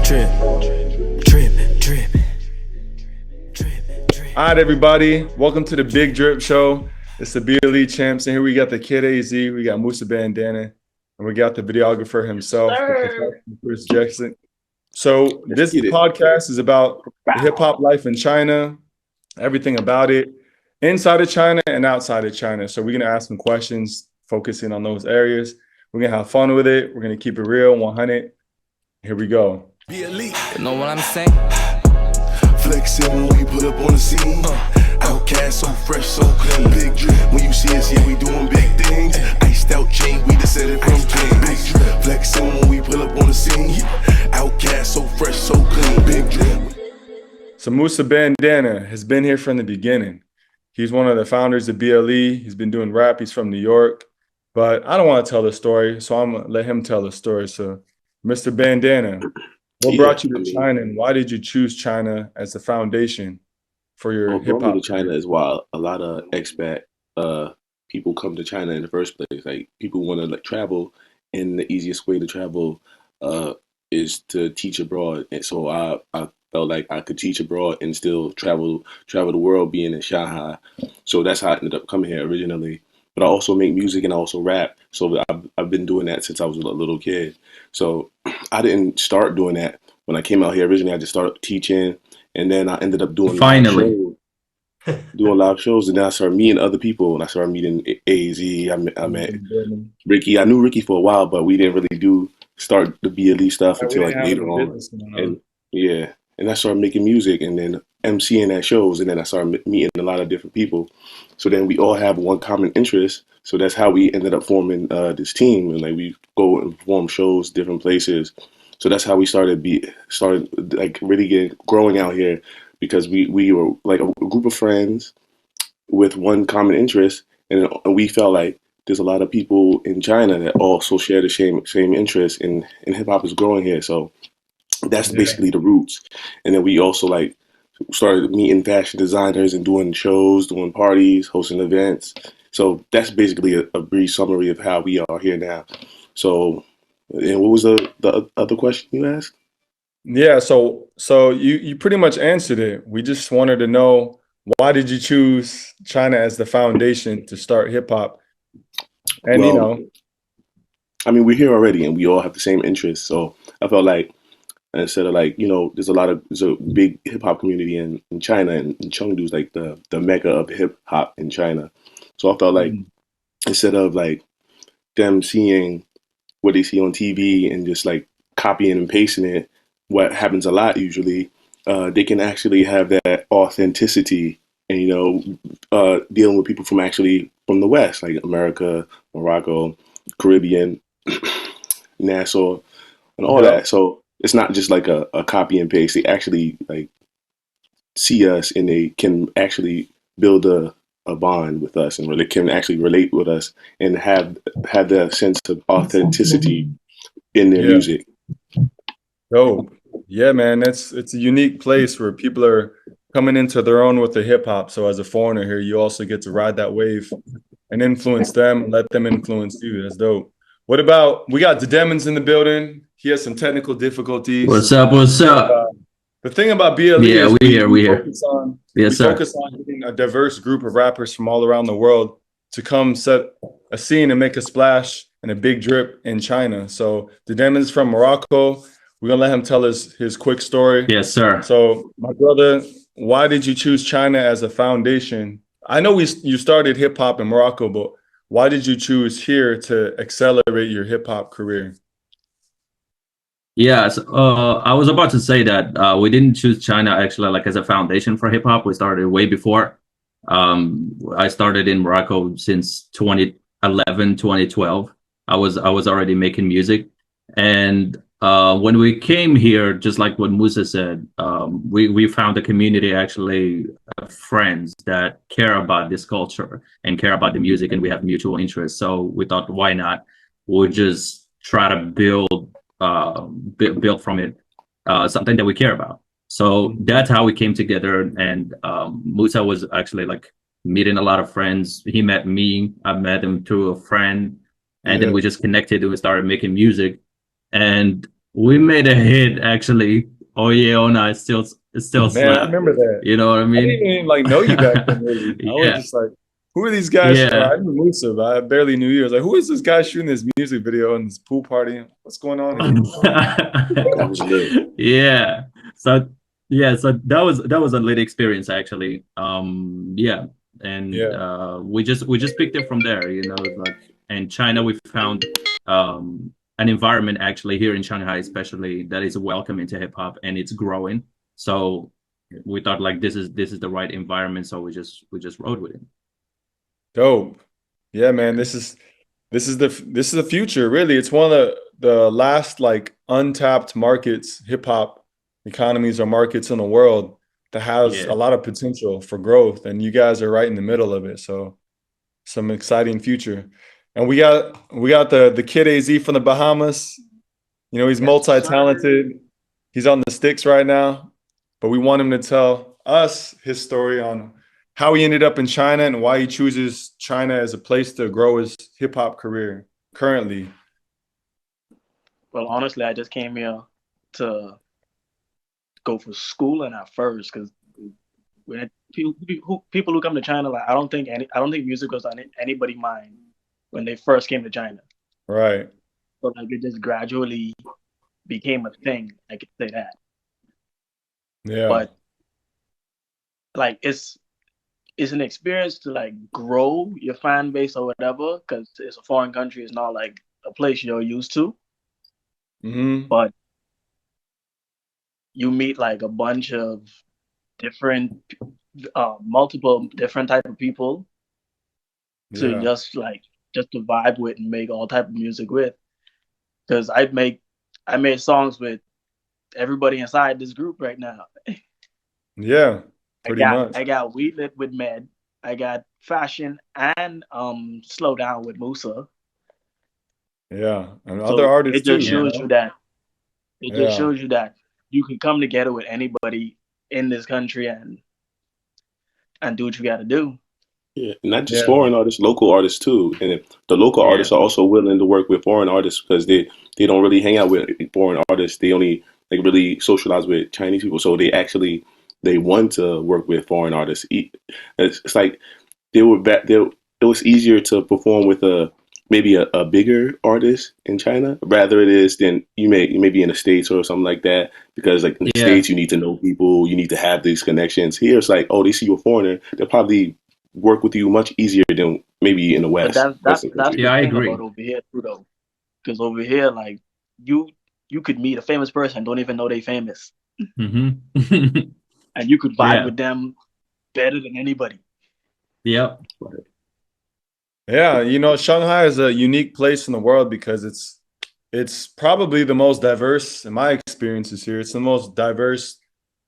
Drip, drip, drip, drip, drip. All right, everybody, welcome to the Big Drip Show. It's the BLE champs, and here we got the Kid AyeeZee, we got Musa Bandana, and we got the videographer himself, Jessick. So this podcast is about the hip hop life in China, everything about it, inside of China and outside of China. So we're gonna ask some questions, focusing on those areas. We're gonna have fun with it. We're gonna keep it real, 100. Here we go. Be elite. You know what I'm saying? Flexing when we put up on the scene. Outcast, so fresh, so clean. Big drip. When you see us, yeah, we doing big things. Iced out chain, we just set it from clean. Big drip. Flexing when we pull up on the scene. Outcast, so fresh, so clean. Big drip. So Musa Bandana has been here from the beginning. He's one of the founders of BLE. He's been doing rap. He's from New York. But I don't want to tell the story, so I'm going to let him tell the story. So, Mr. Bandana, what brought you to China, and why did you choose China as the foundation for your hip hop? To China is why a lot of expat people come to China in the first place. Like, people want to travel, and the easiest way to travel is to teach abroad. And so I felt like I could teach abroad and still travel the world, being in Shanghai. So that's how I ended up coming here originally. But I also make music and I also rap. So I've been doing that since I was a little kid. So I didn't start doing that when I came out here. Originally, I just started teaching, and then I ended up doing live shows, and then I started meeting other people, and I started meeting AyeeZee. I met Ricky. I knew Ricky for a while, but we didn't really start the BLE stuff until like later on. And I started making music, and then MCing at shows, and then I started meeting a lot of different people. So then we all have one common interest. So that's how we ended up forming this team, and like we go and perform shows different places. So that's how we started like really growing out here, because we were like a group of friends with one common interest, and we felt like there's a lot of people in China that also share the same interest, and hip hop is growing here. So that's basically the roots. And then we also like started meeting fashion designers and doing shows, doing parties, hosting events. So that's basically a brief summary of how we are here now. So, and what was the other question you asked? Yeah, so you pretty much answered it. We just wanted to know, why did you choose China as the foundation to start hip hop? And well, I mean, we're here already, and we all have the same interests. So I felt like, instead of like, there's a big hip hop community in China, and Chengdu is like the mecca of hip hop in China. So I felt like instead of like them seeing what they see on TV and just like copying and pasting it, what happens a lot usually, they can actually have that authenticity and, dealing with people from the West, like America, Morocco, Caribbean, Nassau, and all that. So it's not just like a copy and paste. They actually like see us, and they can actually build a bond with us, and really can actually relate with us, and have that sense of authenticity in their music. Oh, yeah, man, it's a unique place where people are coming into their own with the hip hop. So as a foreigner here, you also get to ride that wave and influence them, let them influence you. That's dope. What about, we got Da-Demens in the building. He has some technical difficulties. What's up? The thing about BLE is we here. Focus on getting a diverse group of rappers from all around the world to come set a scene and make a splash and a big drip in China. So Da-Demens from Morocco. We're going to let him tell us his quick story. Yes, sir. So, my brother, why did you choose China as a foundation? I know you started hip-hop in Morocco, but why did you choose here to accelerate your hip-hop career? Yes, I was about to say that we didn't choose China actually like as a foundation for hip-hop. We started way before. I started in Morocco since 2011, 2012. I was already making music. And when we came here, just like what Musa said, we found a community actually of friends that care about this culture and care about the music, and we have mutual interests. So we thought, why not? We'll just try to build from it something that we care about. So that's how we came together. And Musa was actually like meeting a lot of friends. He met me. I met him through a friend, and then we just connected and we started making music. And We made a hit actually. Oh yeah, oh no, it still Man, I slap. remember that. You know what I I didn't mean? even like know you back then, really. I was Yeah, just like, who are these guys? yeah. I knew Musa, but I barely knew you. I was like, who is this guy shooting this music video in this pool party? What's going on here? That was lit. Yeah. So so that was a lit experience actually. Yeah. And Yeah, we just picked it from there, you know, like in China we found an environment actually here in Shanghai especially that is welcoming to hip hop and it's growing. So we thought like this is the right environment, so we just rode with it. dope. Yeah, man, this is the future, really. It's one of the last like untapped markets, hip hop economies or markets in the world that has a Yeah. lot of potential for growth, and you guys are right in the middle of it. So some exciting future. And we got the Kid AyeeZee from the Bahamas. You know, he's Yes, sir. multi-talented. He's on the sticks right now, but we want him to tell us his story on how he ended up in China and why he chooses China as a place to grow his hip hop career currently. Well, honestly, I just came here to go for schooling at first because when people who come to China, like I don't think music was on anybody's mind when they first came to China. Right. So like it just gradually became a thing. I could say that, Yeah. but like it's an experience to like grow your fan base or whatever because it's a foreign country. It's not like a place you're used to, Hmm. but you meet like a bunch of different multiple different type of people to Yeah. just to vibe with and make all type of music with because I made songs with everybody inside this group right now. Yeah. Pretty much. I got We Lit with Med, I got Fashion and Slow Down with Musa. Yeah. And other So artists too, you Yeah. know? it just Yeah. shows you that you can come together with anybody in this country and do what you got to do. Yeah, not just Yeah. foreign artists, local artists too. And the local Yeah. artists are also willing to work with foreign artists because they don't really hang out with foreign artists. They only like really socialize with Chinese people. So they want to work with foreign artists. It's like they were back there. It was easier to perform with maybe a bigger artist in China rather it is than you may be in the States or something like that because like in the Yeah. States you need to know people, you need to have these connections. Here it's like, oh, they see you're a foreigner, they'll probably work with you much easier than maybe in the But Western that's countries. the Yeah, I thing about agree. over here too, though, because over here, like you you could meet a famous person, don't even know they famous, Hmm. and you could vibe Yeah. with them better than anybody. Yep. Yeah, you know, Shanghai is a unique place in the world because it's probably the most diverse in my experiences here. It's the most diverse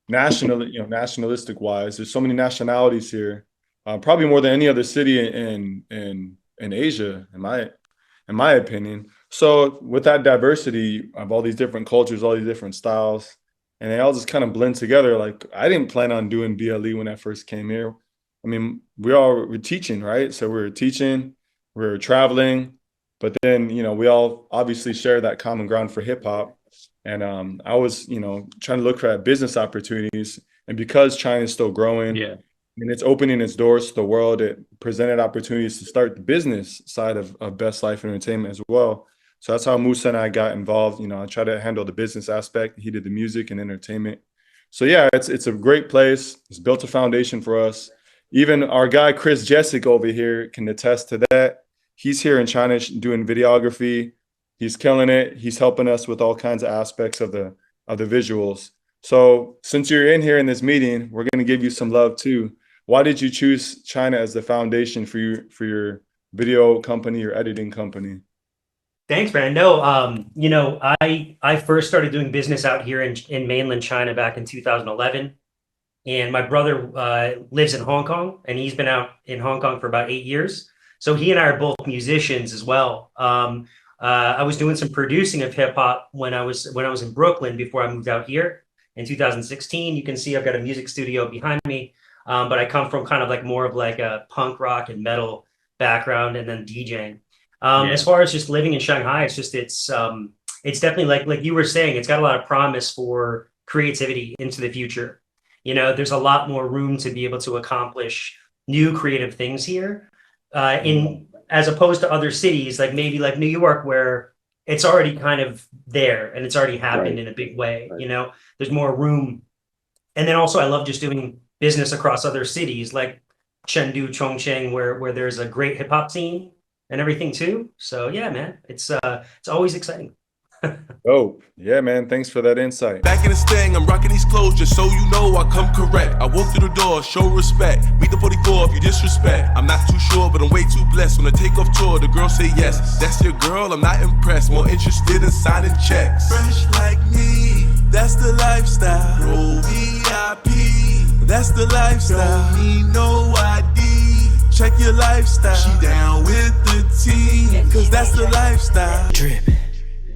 nationalistic wise. There's so many nationalities here, probably more than any other city in Asia, in my opinion. So with that diversity of all these different cultures, all these different styles, and they all just kind of blend together. Like I didn't plan on doing BLE when I first came here. I mean, we're teaching, right? So we were teaching, we were traveling, but then we all obviously share that common ground for hip hop. And I was trying to look for business opportunities, and because China is still growing Yeah. and it's opening its doors to the world, it presented opportunities to start the business side of Best Life Entertainment as well. So that's how Musa and I got involved. I try to handle the business aspect. He did the music and entertainment. So yeah, it's a great place. It's built a foundation for us. Even our guy Chris Jessick over here can attest to that. He's here in China doing videography. He's killing it. He's helping us with all kinds of aspects of the visuals. So since you're in here in this meeting, we're going to give you some love too. Why did you choose China as the foundation for your video company, your editing company? Thanks, man. No, I first started doing business out here in mainland China back in 2011, and my brother lives in Hong Kong, and he's been out in Hong Kong for about 8 years. So he and I are both musicians as well. I was doing some producing of hip hop when I was in Brooklyn before I moved out here in 2016. You can see I've got a music studio behind me, but I come from kind of like more of like a punk rock and metal background, and then DJing. As Yeah. far as just living in Shanghai, it's definitely like you were saying, it's got a lot of promise for creativity into the future. You know, there's a lot more room to be able to accomplish new creative things here, in as opposed to other cities, like maybe like New York, where it's already kind of there and it's already happened Right. in a big way. Right. You know, there's more room. And then also, I love just doing business across other cities like Chengdu, Chongqing, where there's a great hip hop scene and everything too. So yeah, man, it's always exciting. Oh, yeah, man. Thanks for that insight. Back in the stang, I'm rocking these clothes just so you know I come correct. I walk through the door, show respect. Meet the 44 if you disrespect. I'm not too sure, but I'm way too blessed. On the takeoff tour, the girl say yes. That's your girl, I'm not impressed. More interested in signing checks. Fresh like me, that's the lifestyle. Roll VIP, that's the lifestyle. Don't need no ID, check your lifestyle. She down with the team, cause that's the lifestyle. Drip.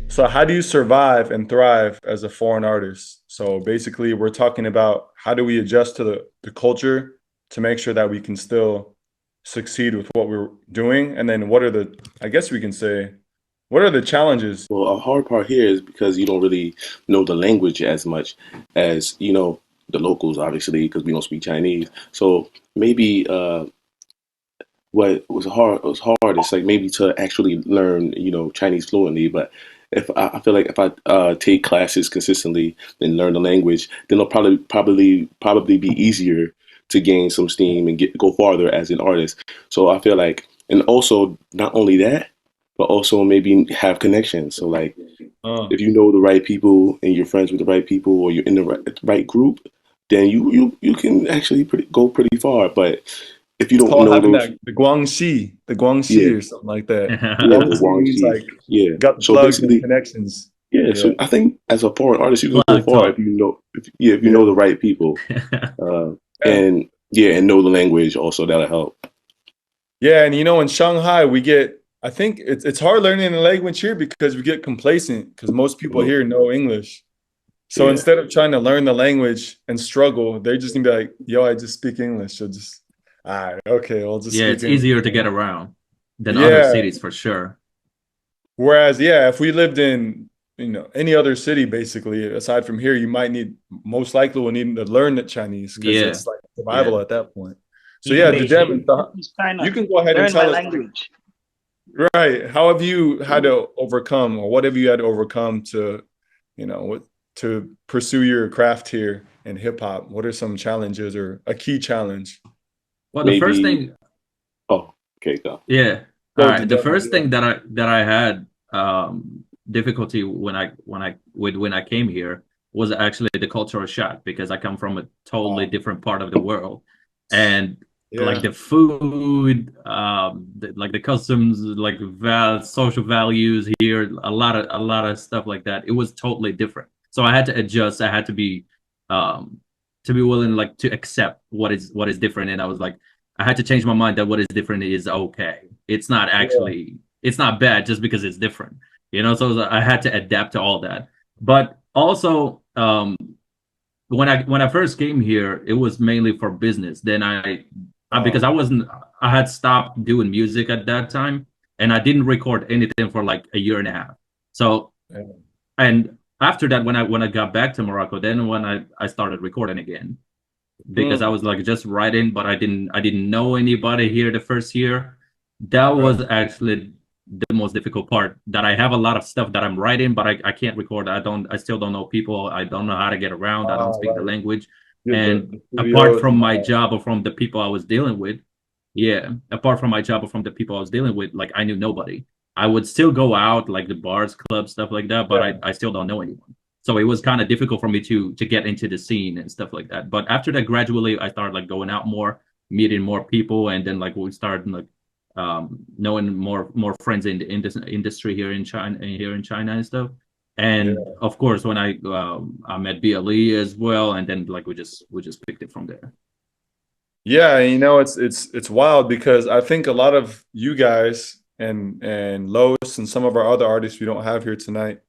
So how do you survive and thrive as a foreign artist? So basically, we're talking about how do we adjust to the culture to make sure that we can still succeed with what we're doing? And then what are the, I guess we can say, what are the challenges? Well, a hard part here is because you don't really know the language as much as, you know, the locals, obviously, because we don't speak Chinese. So maybe what was hard is like maybe to actually learn, you know, Chinese fluently. But if I feel like if I take classes consistently and learn the language, then it'll probably be easier to gain some steam and go farther as an artist. So I feel like, and also not only that, but also maybe have connections. So like if you know the right people and you're friends with the right people or you're in the right group, then you can actually go pretty far. But if you It's don't called know having those, that the Guangxi yeah, or something like that. yeah, the Guangxi means Guangxi, like yeah. got the So plugs and basically, connections. yeah. Yeah, So I think as a foreign artist, you can go Plug far if talk. you know, if you yeah, know the right people, uh, and yeah, and know the language also. That'll help. yeah. And you know, in Shanghai, we get. I think it's hard learning the language here because we get complacent because most people Mhm. here know English. So Yeah, instead of trying to learn the language and struggle, they're just gonna be like, "Yo, I just speak English." So just, all right, okay, I'll just Yeah, speak it's English. easier to get around than other Yeah. cities for sure. Whereas, yeah, if we lived in, you know, any other city, basically, aside from here, you might most likely will need to learn the Chinese because Yeah, it's like survival yeah. at that point. So Even yeah, Beijing. Da-Demens, you China, can go ahead and learn my tell us, language. right? How have you had to overcome, or what have you had to overcome to, you know, to pursue your craft here in hip hop? What are some challenges or a key challenge? Well, the first maybe. thing, Oh, okay, go. yeah. All Go right. The Da-Demens, first yeah. thing that I had difficulty when I came here was actually the cultural shock because I come from a totally different part of the world, and like Yeah. the food, like the customs, like social values here, a lot of stuff like that. It was totally different. So I had to adjust. I had um, to be willing, like, to accept what is different. And I was like, I had to change my mind that what is different is okay. It's not Yeah. actually, it's not bad just because it's different, you know. So I had to adapt to all that. But also, when I first came here, it was mainly for business. Then because I had stopped doing music at that time, and I didn't record anything for like a year and a half. So, Yeah. and after that, when I got back to Morocco, then when I started recording again, because I Mm, was like just writing, but I didn't know anybody here the first year. That right. was actually the most difficult part. That I have a lot of stuff that I'm writing, but I can't record. I still don't know people. I don't know how to get around. I don't speak the Right. language. Get And the apart studios from and my all job or from the people I was dealing with, yeah, apart from my job or from the people I was dealing with, like I knew nobody. I would still go out like the bars, clubs, stuff like that, but that. I still don't know anyone. So it was kind of difficult for me to get into the scene and stuff like that. But after that, gradually I started like going out more, meeting more people, and then like we started like knowing more friends in this industry here in China and stuff. Yeah. And of course, when I met BLE as well, and then like we just picked it from there. Yeah, you know, it's wild because I think a lot of you guys and Los and some of our other artists we don't have here tonight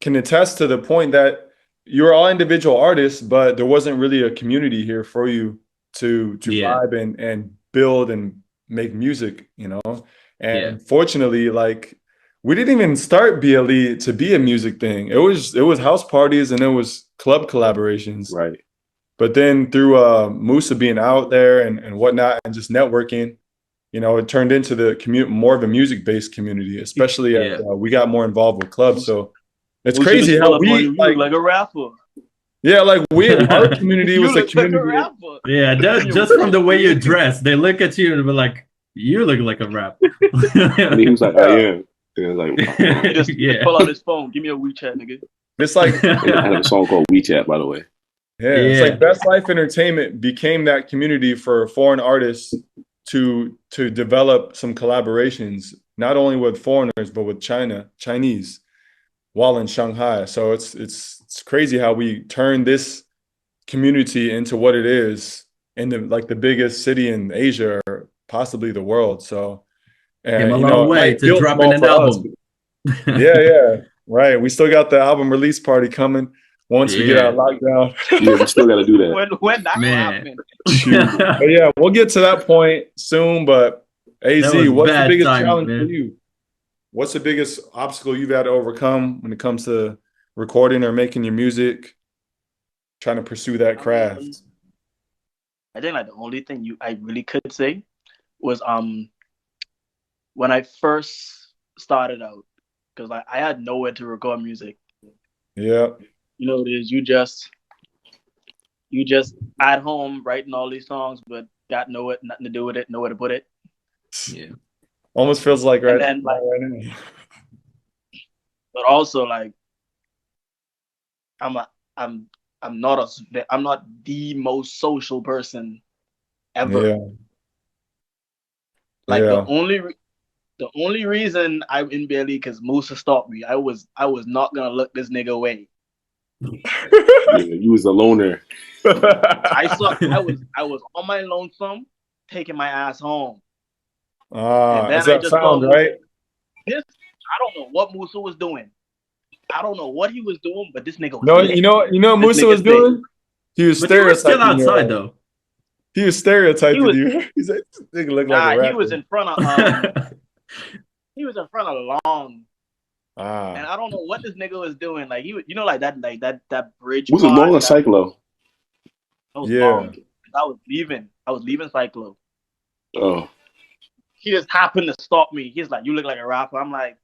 can attest to the point that you're all individual artists, but there wasn't really a community here for you to Yeah, vibe and build and make music, you know. yeah, And fortunately, like we didn't even start BLE to be a music thing. It was house parties and it was club collaborations. Right. But then through Musa being out there and whatnot and just networking, you know, it turned into the more of a music-based community, especially as we got more involved with clubs. So it's crazy how we like a rapper. Yeah, like our community was a community. Like a yeah, just from the way you dress, they look at you and be like, "You look like a rapper." And he was like, "I am." And like, just pull out his phone, give me a WeChat, nigga. It's like I have a song called WeChat, by the way. Yeah, it's like Best Life Entertainment became that community for foreign artists to develop some collaborations, not only with foreigners but with Chinese, while in Shanghai. So it's crazy how we turned this community into what it is in the biggest city in Asia or possibly the world. So came a long way to dropping an album. yeah, right. We still got the album release party coming once we get out of lockdown. Yeah, we still got to do that. When that happen? But yeah, we'll get to that point soon. But AyeeZee, what's the biggest challenge for you? What's the biggest obstacle you've had to overcome when it comes to recording or making your music, trying to pursue that craft? I think like the only thing I really could say was when I first started out, because like I had nowhere to record music. Yeah. You know what it is, you just at home writing all these songs, but got nothing to do with it, nowhere to put it. Yeah. Almost feels like right now. But also like I'm not the most social person ever. Yeah. Like the only reason I'm in BLE because Musa stopped me. I was not gonna look this nigga away. Yeah, you was a loner. I was on my lonesome, taking my ass home. That's that sound, right? I don't know what Musa was doing. I don't know what he was doing, but this nigga was No, you know what Musa was doing? He was stereotyping. But you were still outside though. He was stereotyping you. He's like, this nigga look like a rapper. He was in front of the lawn. And I don't know what this nigga was doing. Like like that bridge. Was it long or Cyclo? Yeah. I was leaving Cyclo. Oh. He just happened to stop me. He's like, "You look like a rapper." I'm like,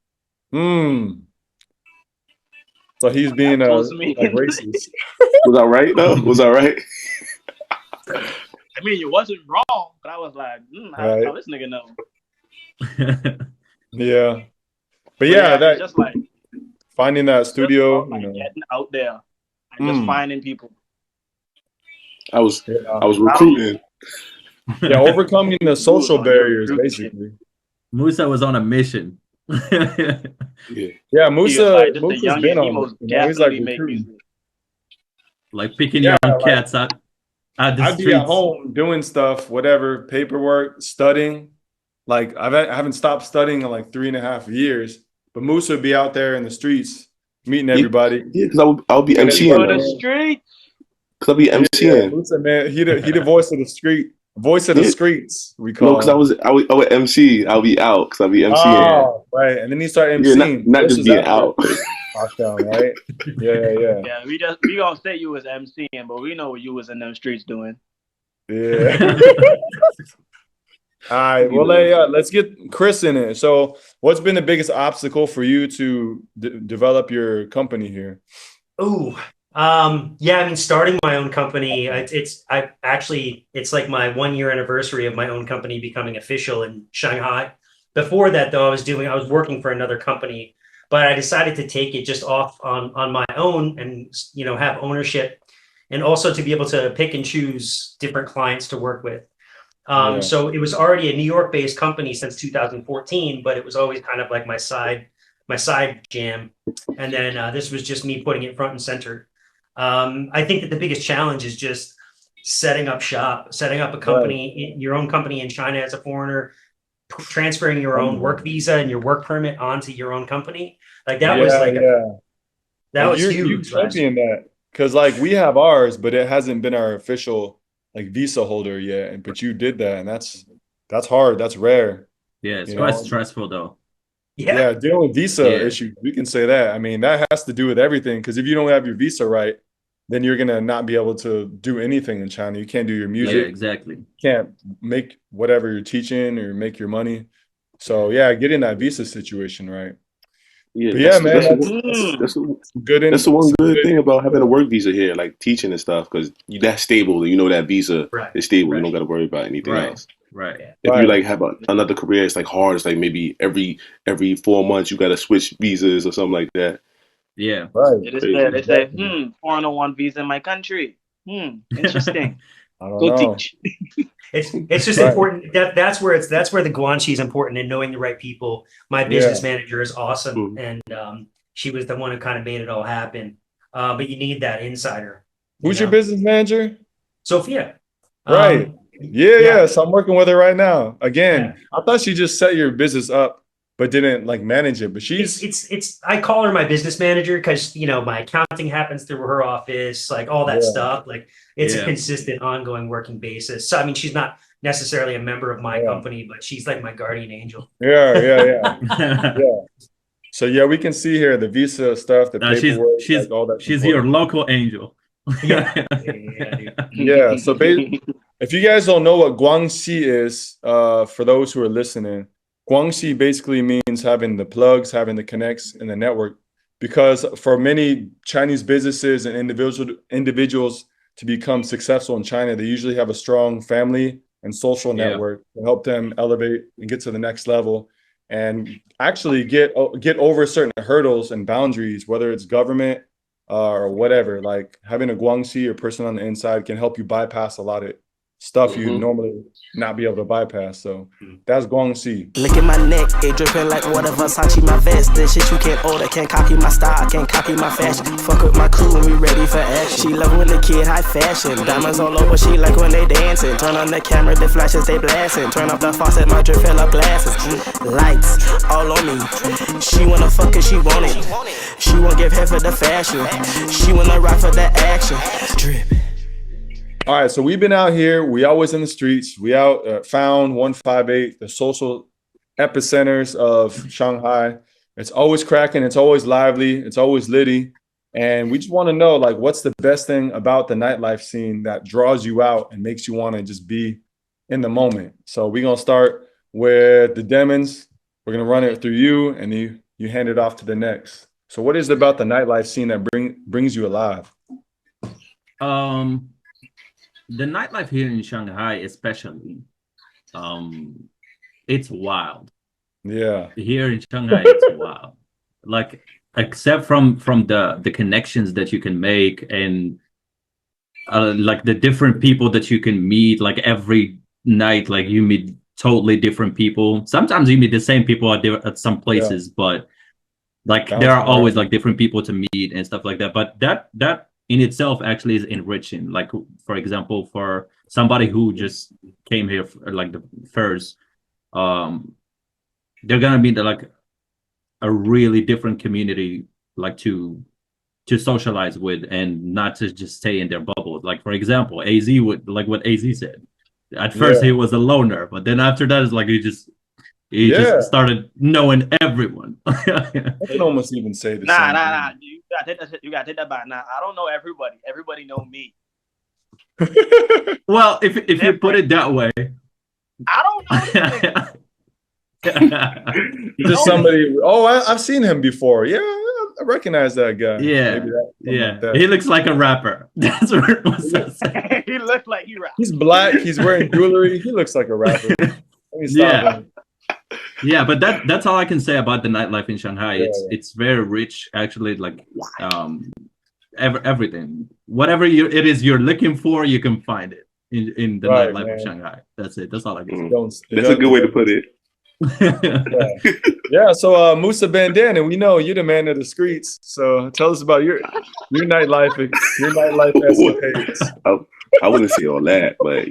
So he's being like racist. Was that right though? Was that right? I mean, it wasn't wrong, but I was like, how this nigga know? Yeah. But yeah, that just like finding that studio, getting out there and just finding people. I was recruiting. Yeah, overcoming the social barriers, basically. Musa was on a mission. Yeah, Musa's been on. He's like recruiting. Like picking your own cats out the I'd streets. be at home doing stuff, whatever, paperwork, studying. Like I haven't stopped studying in like 3.5 years. But Musa would be out there in the streets meeting everybody. Yeah, because I'll be MCing. The street. Because I'll be MCing. Yeah, Musa, man, he the voice of the street. Voice of the streets, we call. No, because I would MC. I'll be out because I'll be MCing. Oh, right. And then he started MCing. Yeah, not just being out. Lockdown, right? Yeah. Yeah, we gonna say you was MCing, but we know what you was in them streets doing. Yeah. All right. Well, let's get Chris in it. So, what's been the biggest obstacle for you to develop your company here? Starting my own company, it's like my 1-year anniversary of my own company becoming official in Shanghai. Before that, though, I was working for another company, but I decided to take it just off on my own and have ownership, and also to be able to pick and choose different clients to work with. So it was already a New York-based company since 2014, but it was always kind of like my side jam. And then this was just me putting it front and center. I think that the biggest challenge is just setting up a company, your own company in China as a foreigner, transferring your own work visa and your work permit onto your own company. Like that was huge. You champion that because like we have ours, but it hasn't been our official like visa holder yet. But you did that, and that's hard. That's rare. Yeah, it's quite stressful though. Yeah, dealing with visa issues, we can say that. I mean, that has to do with everything, because if you don't have your visa right, then you're gonna not be able to do anything in China. You can't do your music. Yeah, exactly. You can't make whatever you're teaching or make your money. So yeah, getting that visa situation right. Yeah, But yeah, man, that's good. the one good thing about having a work visa here, like teaching and stuff, because that's stable. You know that visa is stable. You don't got to worry about anything else. Right. If you like have another career, it's like hard. It's like maybe every 4 months you got to switch visas or something like that. Yeah. Right. They say, 401 visa in my country. Interesting. I don't Go know. teach. It's just important. That's where the guanxi is important, and knowing the right people. My business manager is awesome, and she was the one who kind of made it all happen. But you need that insider. Who's your business manager? Sophia. Right. Yeah. So I'm working with her right now. Again, I thought she just set your business up, but didn't like manage it. But she's it's I call her my business manager because my accounting happens through her office, like all that stuff. Like it's a consistent, ongoing working basis. So I mean, she's not necessarily a member of my company, but she's like my guardian angel. Yeah. So yeah, we can see here the visa stuff, the paperwork, she's all that. She's your local angel. Yeah. So if you guys don't know what guangxi is, for those who are listening, guangxi basically means having the plugs, having the connects in the network. Because for many Chinese businesses and individuals to become successful in China, they usually have a strong family and social network to help them elevate and get to the next level, and actually get over certain hurdles and boundaries, whether it's government or whatever. Like having a guangxi or person on the inside can help you bypass a lot of stuff you normally not be able to bypass. So that's guangxi. Look at my neck, it dripping like water, Versace my vest. This shit you can't order, can't copy my style, can't copy my fashion. Fuck with my crew when we ready for action. She love when the kid high fashion, diamonds all over, she like when they dancing. Turn on the camera, the flashes they blasting. Turn up the faucet, my drip fill up glasses. Lights all on me, she wanna fuck cause she want it. She won't give head for the fashion, she wanna ride for the action. Drip. All right, so we've been out here. We always in the streets. We out found 158, the social epicenters of Shanghai. It's always cracking. It's always lively. It's always litty. And we just want to know, like, what's the best thing about the nightlife scene that draws you out and makes you want to just be in the moment? So we're going to start with the Da-Demens. We're going to run it through you, and you hand it off to the next. So what is it about the nightlife scene that brings you alive? The nightlife here in Shanghai, especially, it's wild. Yeah. Here in Shanghai, it's wild. Like, except from the connections that you can make and like the different people that you can meet, like every night, like you meet totally different people. Sometimes you meet the same people at some places, but like there are always like different people to meet and stuff like that. But that in itself actually is enriching. Like, for example, for somebody who just came here for, like the first, they're gonna be like a really different community, like to socialize with and not to just stay in their bubble. Like, for example, AyeeZee would, like what AyeeZee said. At first he was a loner, but then after that it's like he just started knowing everyone. I can almost even say the same. Nah. You gotta take that back. Nah, I don't know everybody. Everybody know me. Well, if you put it that way. I don't know. Just somebody. Oh, I've seen him before. Yeah, I recognize that guy. Yeah, like that. He looks like a rapper. That's what it was. He looks like he raps. He's black. He's wearing jewelry. He looks like a rapper. Yeah, but that's all I can say about the nightlife in Shanghai. It's very rich, actually. Like everything, whatever it is you're looking for, you can find it in the nightlife of Shanghai. That's it. That's all I can say. That's a good way to put it. So Musa Bandana, we know you're the man of the streets. So tell us about your nightlife escapades. I wouldn't say all that, but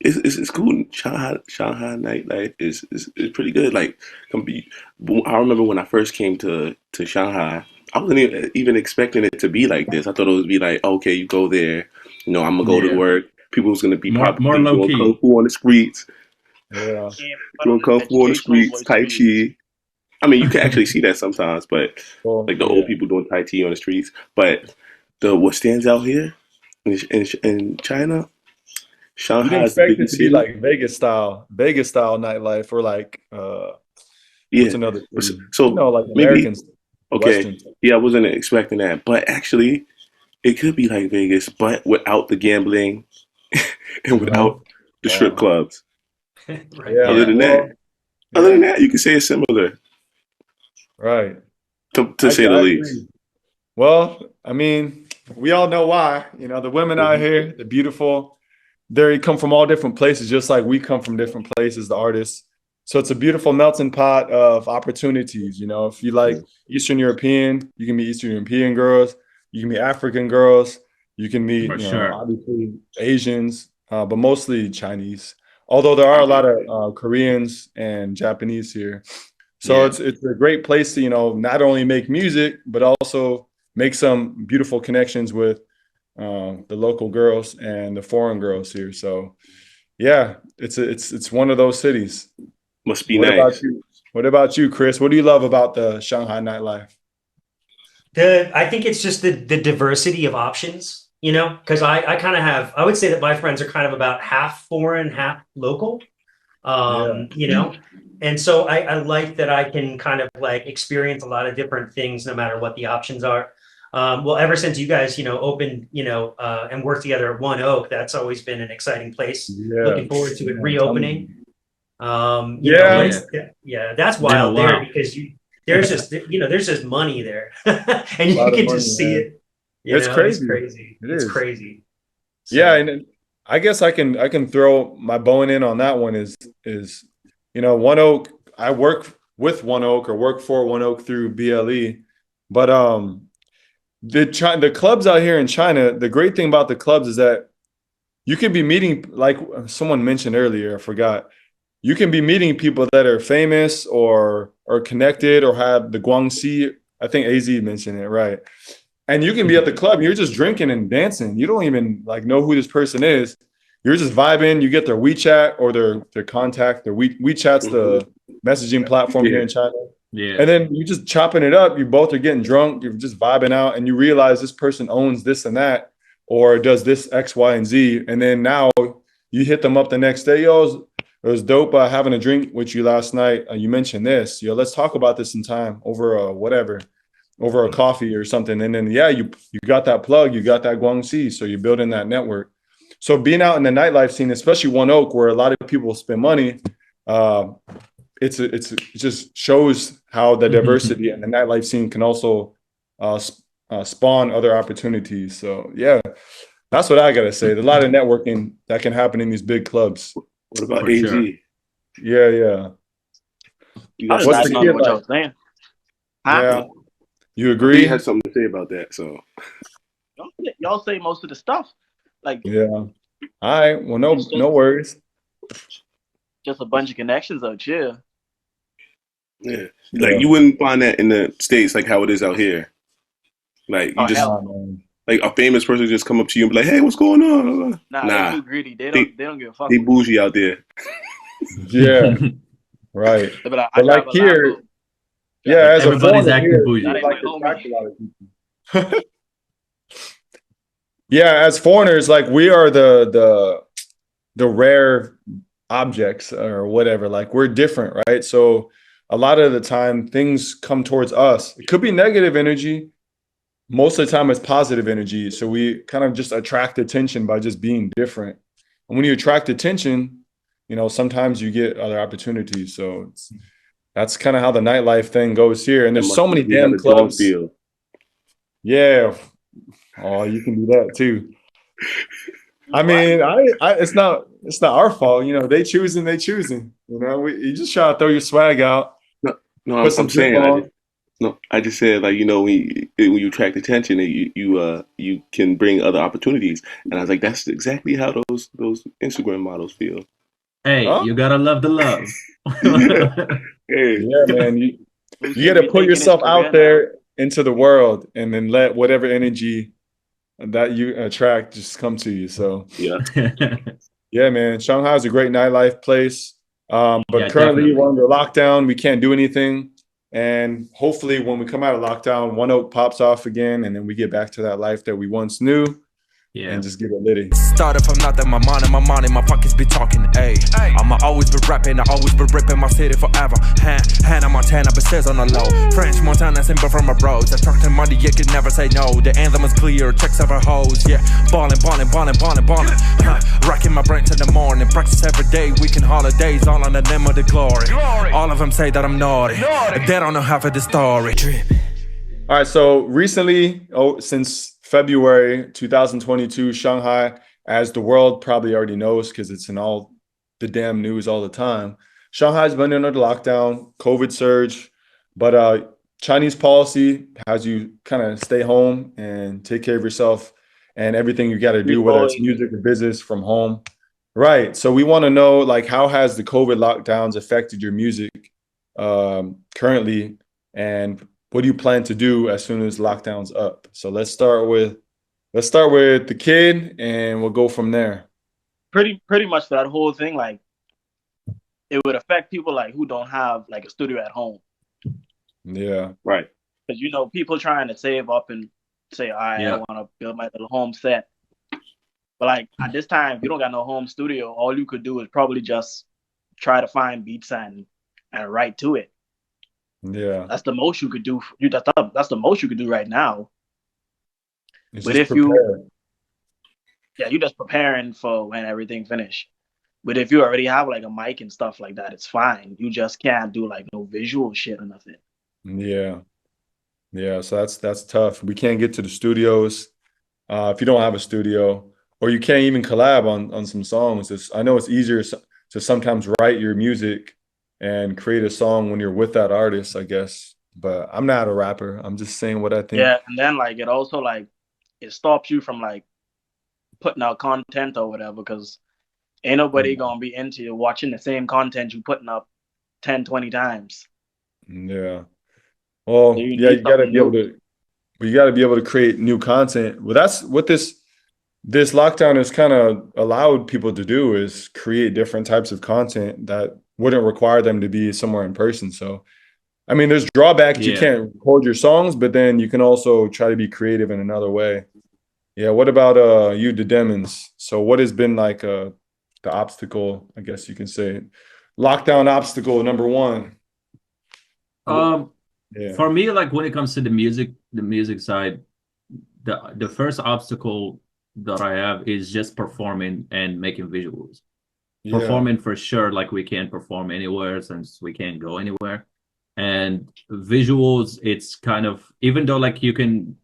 it's cool. Shanghai nightlife is pretty good. Like, I remember when I first came to Shanghai, I wasn't even expecting it to be like this. I thought it would be like, okay, you go there, I'm gonna go to work. People was gonna be more low key, kung fu on the streets. Yeah, Doing kung fu on the streets, tai chi. I mean, you can actually see that sometimes, but Well, like the old people doing Tai Chi on the streets. But what stands out here in China, you Shanghai didn't is the expect it biggest to be city. like Vegas style nightlife, or like what's Yeah. another city? You So know, like maybe Americans, okay. Western. Yeah, I wasn't expecting that, but actually, it could be like Vegas, but without the gambling and Uh-huh. without the strip clubs. Right. Yeah. Other Yeah. than Well, that, yeah. you can say it's similar Right. to say the I least. agree. Well, I mean, we all know why. You know, the women out Mhm. here, they're beautiful. They come from all different places, just like we come from different places, the artists. So it's a beautiful melting pot of opportunities. You know, if you like Eastern European, you can meet Eastern European girls. You can meet African girls. You can meet, For you know, sure. obviously Asians, but mostly Chinese. Although there are a lot of Koreans and Japanese here. So Yeah. it's a great place to, you know, not only make music, but also make some beautiful connections with the local girls and the foreign girls here. So yeah, it's one of those cities. Must be What about nice. you? What about you, Chris? What do you love about the Shanghai nightlife? I think it's just the diversity of options, you know, because I kind of have, I would say that my friends are kind of about half foreign, half local, Yeah, you know, and so I like that I can kind of like experience a lot of different things no matter what the options are. Well, ever since you guys, you know, opened, you know, and worked together at One Oak, that's always been an exciting place. yeah, Looking forward to it man, tell me. reopening. You know, Yeah, Yeah. it's yeah, that's Been a wild there while. because there's just you know there's just money there, and a you lot of can money, just see man. it. You It's know, it's crazy. crazy. It It's is. crazy. Yeah, So and I guess I can throw my bone in on that one is you know, One Oak, I work with One Oak or work for One Oak through BLE, but the clubs out here in China, the great thing about the clubs is that you can be meeting, like someone mentioned earlier, I forgot. You can be meeting people that are famous or connected or have the Guangxi. I think AZ mentioned it, right? And you can be at the club and you're just drinking and dancing. You don't even like know who this person is. You're just vibing. You get their WeChat or their contact. WeChat's Hmm. the messaging platform here Yeah. in China. Yeah. And then you just chopping it up. You both are getting drunk. You're just vibing out, and you realize this person owns this and that, or does this X, Y, and Z. And then now you hit them up the next day. Yo, it was dope having a drink with you last night. You mentioned this. Yo, let's talk about this in time over whatever, over a coffee or something. And then yeah, you got that plug. You got that Guangxi. So you're building that network. So being out in the nightlife scene, especially One Oak, where a lot of people spend money, uh, it just shows how the diversity and the nightlife scene can also uh, spawn other opportunities. So yeah, that's what I gotta say. There's a lot of networking that can happen in these big clubs. What about For sure. AZ? Yeah, yeah. You I'm got just What's something the latching to on say? to kid what like? y'all saying. Huh? Yeah, you I think you had agree? something to say about that. So Y'all say most of the stuff. Like Yeah. All right. Well, it's no just worries. just a bunch of connections out here. yeah, like Yeah. you wouldn't find that in the States like how it is out here. Like you Oh just hell Nah, no. man. like a famous person just come up to you and be like, "Hey, what's going on?" Nah, they Nah, too greedy. they They don't give a fuck they what you bougie say. out there. Yeah. Right. They be like, I But like drive a here, Lambo. Yeah, Like as a everybody's foreigner acting here, That bougie. we ain't like my to homie. attract a lot of people. Yeah, as foreigners, like we are the rare objects or whatever. Like we're different, right? So a lot of the time things come towards us. It could be negative energy. Most of the time it's positive energy. So we kind of just attract attention by just being different. And when you attract attention, you know, sometimes you get other opportunities. So that's kind of how the nightlife thing goes here. And That there's must so many you got damn a dog clubs. feel. Yeah. Oh, you can do that too. I What? mean, it's not our fault. You know, they choosing. You know, you just try to throw your swag out, No, no, put I'm some drip saying on. I just said like when you attract attention, you can bring other opportunities, and I was like, that's exactly how those Instagram models feel. Hey, Huh? you gotta love the love. Yeah, hey, Yeah, man. You Musa got to put rethinking his yourself career out now. there into the world, and then let whatever energy that you attract just come to you. So yeah. yeah, man. Shanghai is a great nightlife place. But Yeah, currently definitely. we're under lockdown. We can't do anything. And hopefully when we come out of lockdown, One Oak pops off again, and then we get back to that life that we once knew. Yeah. And just get it litty. Started from nothing, my mind in my pockets be talking, ayy. I'ma always be rapping, I always be ripping my city forever. Hannah Montana, but says on the low. French Montana, simple from my roads. Attracting money, you can never say no. The anthem is clear, checks over hoes, yeah. Ballin'. Rocking my brain till the morning. Practice every day, weekend holidays, all on the name of the glory. All of them say that I'm naughty. They don't know half of the story. All right, so recently, since February 2022, Shanghai, as the world probably already knows because it's in all the damn news all the time, Shanghai's been under lockdown, COVID surge, but Chinese policy has you kind of stay home and take care of yourself and everything you got to do, whether it's music or business, from home. Right. So we want to know, like, how has the COVID lockdowns affected your music currently, and what do you plan to do as soon as lockdown's up? So let's start with the kid, and we'll go from there. Pretty much that whole thing, like, it would affect people like who don't have like a studio at home. Yeah, right. Because people trying to save up and say, all right, I want to build my little home set. But like at this time, if you don't got no home studio, all you could do is probably just try to find beats and write to it. Yeah, that's the most you could do. That's the most you could do right now. But if you're just preparing for when everything finish. But if you already have like a mic and stuff like that, it's fine. You just can't do like no visual shit or nothing. Yeah. So that's tough. We can't get to the studios if you don't have a studio, or you can't even collab on some songs. I know it's easier to sometimes write your music and create a song when you're with that artist, I guess. But I'm not a rapper. I'm just saying what I think. Yeah, and then like it also like it stops you from like putting out content or whatever, because ain't nobody gonna be into watching the same content you putting up 10, 20 times. Yeah. Well, so you gotta be able to create new content. Well, that's what this lockdown has kind of allowed people to do, is create different types of content that wouldn't require them to be somewhere in person. So, I mean, there's drawbacks. You can't record your songs, but then you can also try to be creative in another way. Yeah. What about you, Da-Demens? So what has been like the obstacle, I guess you can say, lockdown obstacle number one? For me, like when it comes to the music side, the first obstacle that I have is just performing and making visuals. Performing for sure, like we can't perform anywhere since we can't go anywhere. And visuals, it's kind of, even though like you can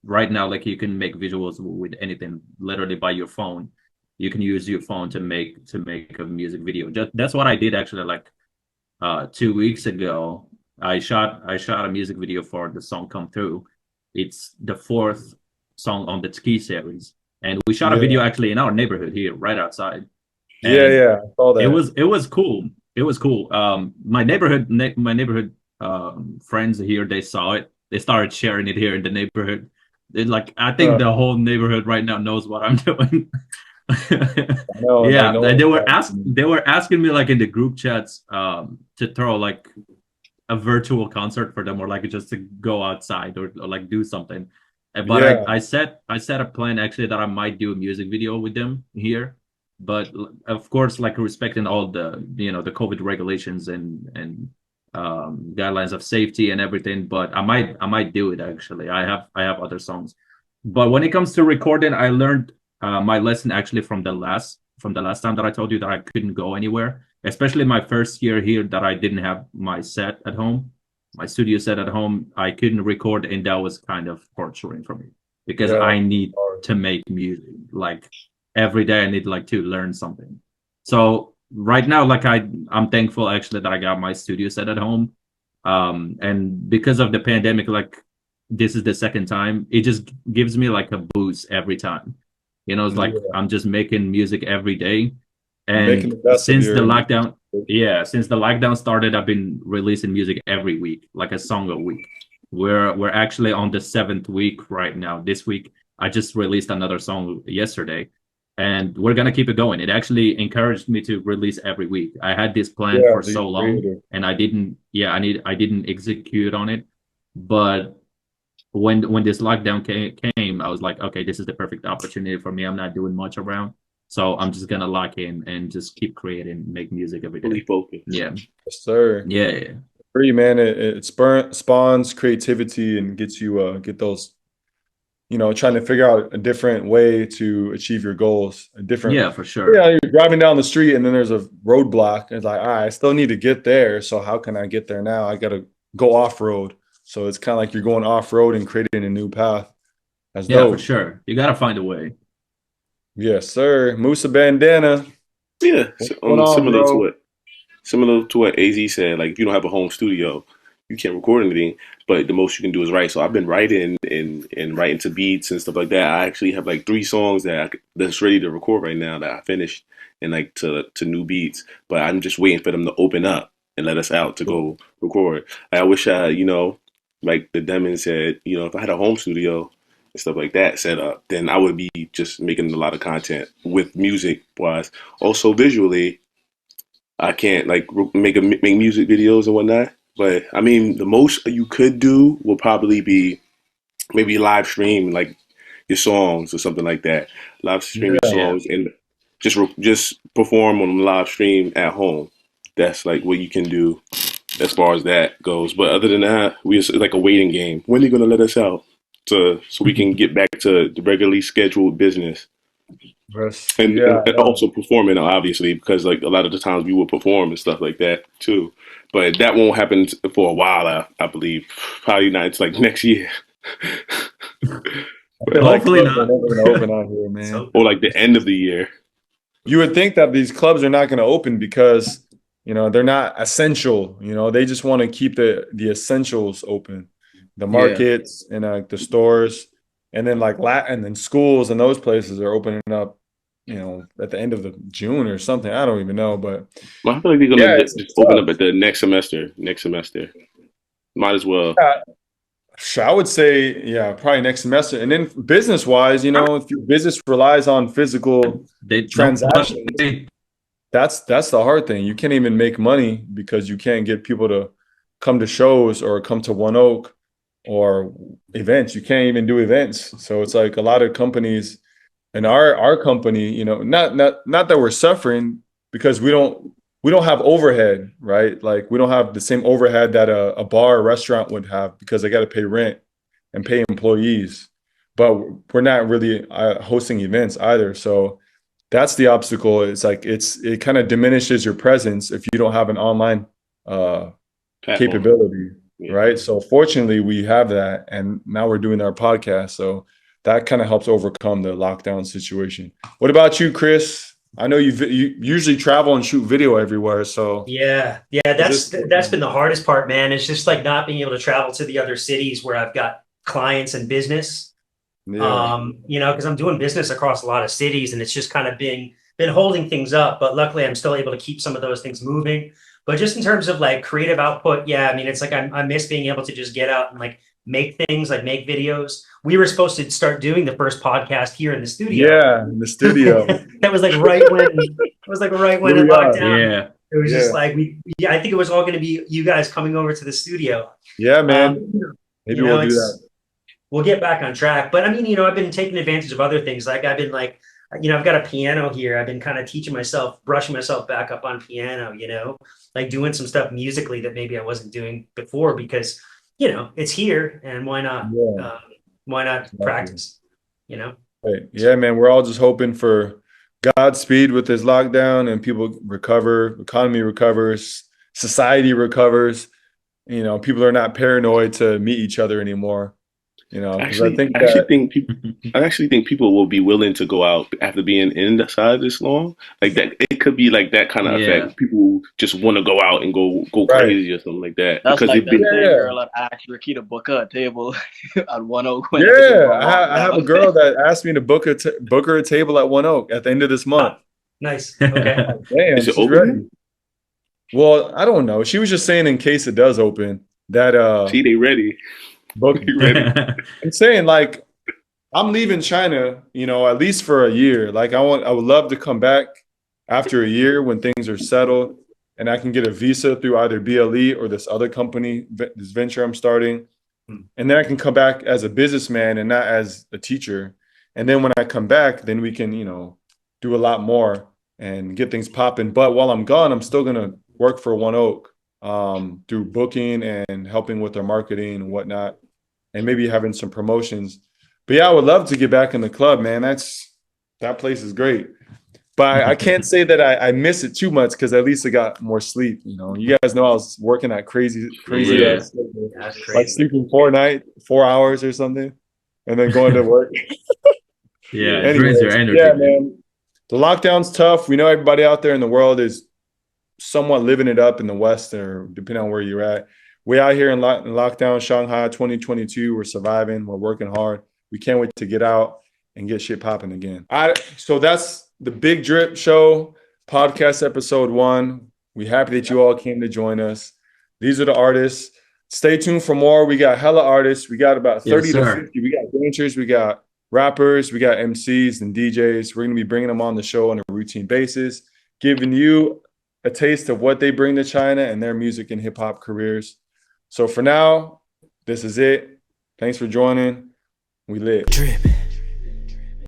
right now, like you can make visuals with anything, literally by your phone. You can use your phone to make a music video. That's what I did actually. Like 2 weeks ago, I shot a music video for the song "Come Through." It's the 4th song on the Ski series, and we shot a video actually in our neighborhood here, right outside. And I saw that. It was cool. It was cool. My neighborhood friends here, they saw it. They started sharing it here in the neighborhood. I think the whole neighborhood right now knows what I'm doing. They were asking me like in the group chats to throw like a virtual concert for them, or like just to go outside or like do something. But I set a plan actually that I might do a music video with them here, but of course like respecting all the the COVID regulations and guidelines of safety and everything. But I might do it actually. I have other songs, but when it comes to recording, I learned my lesson actually from the last time that I told you that I couldn't go anywhere, especially my first year here, that I didn't have my set at home, my studio set at home. I couldn't record, and that was kind of torturing for me because I need to make music like every day. I need like to learn something. So right now, like I'm thankful actually that I got my studio set at home, and because of the pandemic, like this is the second time, it just gives me like a boost every time. It's like I'm just making music every day. And since the lockdown started, I've been releasing music every week, like a song a week. We're actually on the 7th week right now. This week, I just released another song yesterday. and we're gonna keep it going. It actually encouraged me to release every week. I had this plan for so long, and I didn't execute on it. But when this lockdown came, I was like, okay, this is the perfect opportunity for me. I'm not doing much around, so I'm just gonna lock in and just keep creating, make music every day. Fully focused. Yeah, Yes, sir. yeah. Free, man. It spawns creativity and gets you get those, trying to figure out a different way to achieve your goals. A different, Yeah, for sure. Yeah, you're driving down the street and then there's a roadblock. And it's like, all right, I still need to get there. So how can I get there now? I got to go off road. So it's kind of like you're going off road and creating a new path. That's Yeah, dope. for sure. You gotta find a way. Yes, sir. Musa Bandana. Yeah, similar to what AZ said. Like, if you don't have a home studio, you can't record anything, but the most you can do is write. So I've been writing and writing to beats and stuff like that. I actually have like 3 songs that's ready to record right now that I finished and like to new beats, but I'm just waiting for them to open up and let us out to go record. I wish I, like the Demon said, if I had a home studio and stuff like that set up, then I would be just making a lot of content with music wise. Also visually, I can't like make music videos and whatnot. But I mean, the most you could do will probably be maybe live stream like your songs or something like that. Live stream your songs and just perform on the live stream at home. That's like what you can do as far as that goes. But other than that, it's like a waiting game. When are you gonna let us out so we can get back to the regularly scheduled business? And also performing, obviously, because like a lot of the times we will perform and stuff like that too. But that won't happen for a while, I believe. Probably not. It's like next year. Hopefully not. Open out here, man. Or like the end of the year. You would think that these clubs are not going to open because they're not essential. They just want to keep the essentials open, the markets and the stores, and then and then schools and those places are opening up. At the end of June or something. I don't even know, but I feel like they're gonna just open up at the next semester. Might as well. I would say, probably next semester. And then business-wise, if your business relies on physical transactions, that's the hard thing. You can't even make money because you can't get people to come to shows or come to One Oak or events. You can't even do events. So it's like a lot of companies. And our company, not that we're suffering because we don't have overhead, right? Like we don't have the same overhead that a bar or restaurant would have because they got to pay rent and pay employees. But we're not really hosting events either. So that's the obstacle. It's like it kind of diminishes your presence if you don't have an online capability, right? So fortunately, we have that, and now we're doing our podcast. So that kind of helps overcome the lockdown situation. What about you, Chris? I know you usually travel and shoot video everywhere. So yeah, that's been the hardest part, man. It's just like not being able to travel to the other cities where I've got clients and business. Because I'm doing business across a lot of cities, and it's just kind of been holding things up. But luckily, I'm still able to keep some of those things moving. But just in terms of like creative output, I mean, it's like I miss being able to just get out and like make things, like make videos. We were supposed to start doing the first podcast here in the studio. Yeah, in the studio. That was like right when it locked down. Yeah. It was just like I think it was all going to be you guys coming over to the studio. Yeah, man. Maybe we'll do that. We'll get back on track. But I mean, I've been taking advantage of other things. Like I've been like, I've got a piano here. I've been kind of brushing myself back up on piano, like doing some stuff musically that maybe I wasn't doing before because, it's here and why not? Why not practice, Right. Yeah, man, we're all just hoping for Godspeed with this lockdown and people recover, economy recovers, society recovers. People are not paranoid to meet each other anymore. I actually think people will be willing to go out after being inside this long. Like that, it could be like that kind of effect. People just want to go out and go crazy or something like that. That's because like that girl that asked Ricky to book her a table at One Oak. I have a girl that asked me to book her a table at One Oak at the end of this month. Nice. Okay. Damn, is it open? Ready. Well, I don't know. She was just saying in case it does open that see, they ready. Book ready. I'm saying like I'm leaving China, you know, at least for a year. Like I would love to come back after a year when things are settled and I can get a visa through either BLE or this other company, this venture I'm starting. And then I can come back as a businessman and not as a teacher. And then when I come back, then we can, you know, do a lot more and get things popping. But while I'm gone, I'm still going to work for One Oak through booking and helping with their marketing and whatnot, and maybe having some promotions. But yeah, I would love to get back in the club, man. That place is great. But I can't say that I miss it too much because at least I got more sleep. You know, you guys know I was working at crazy ass, like sleeping 4 hours or something, and then going to work. Yeah, it Anyways, drains your energy. Yeah, man. The lockdown's tough. We know everybody out there in the world is somewhat living it up in the West, or depending on where you're at. We out here in lockdown, Shanghai 2022. We're surviving. We're working hard. We can't wait to get out and get shit popping again. So that's the Big Drip Show podcast episode 1. We happy that you all came to join us. These are the artists. Stay tuned for more. We got hella artists. We got about 30 to 50. We got dancers. We got rappers. We got MCs and DJs. We're going to be bringing them on the show on a routine basis, giving you a taste of what they bring to China and their music and hip hop careers. So for now, this is it. Thanks for joining. We lit. Drip.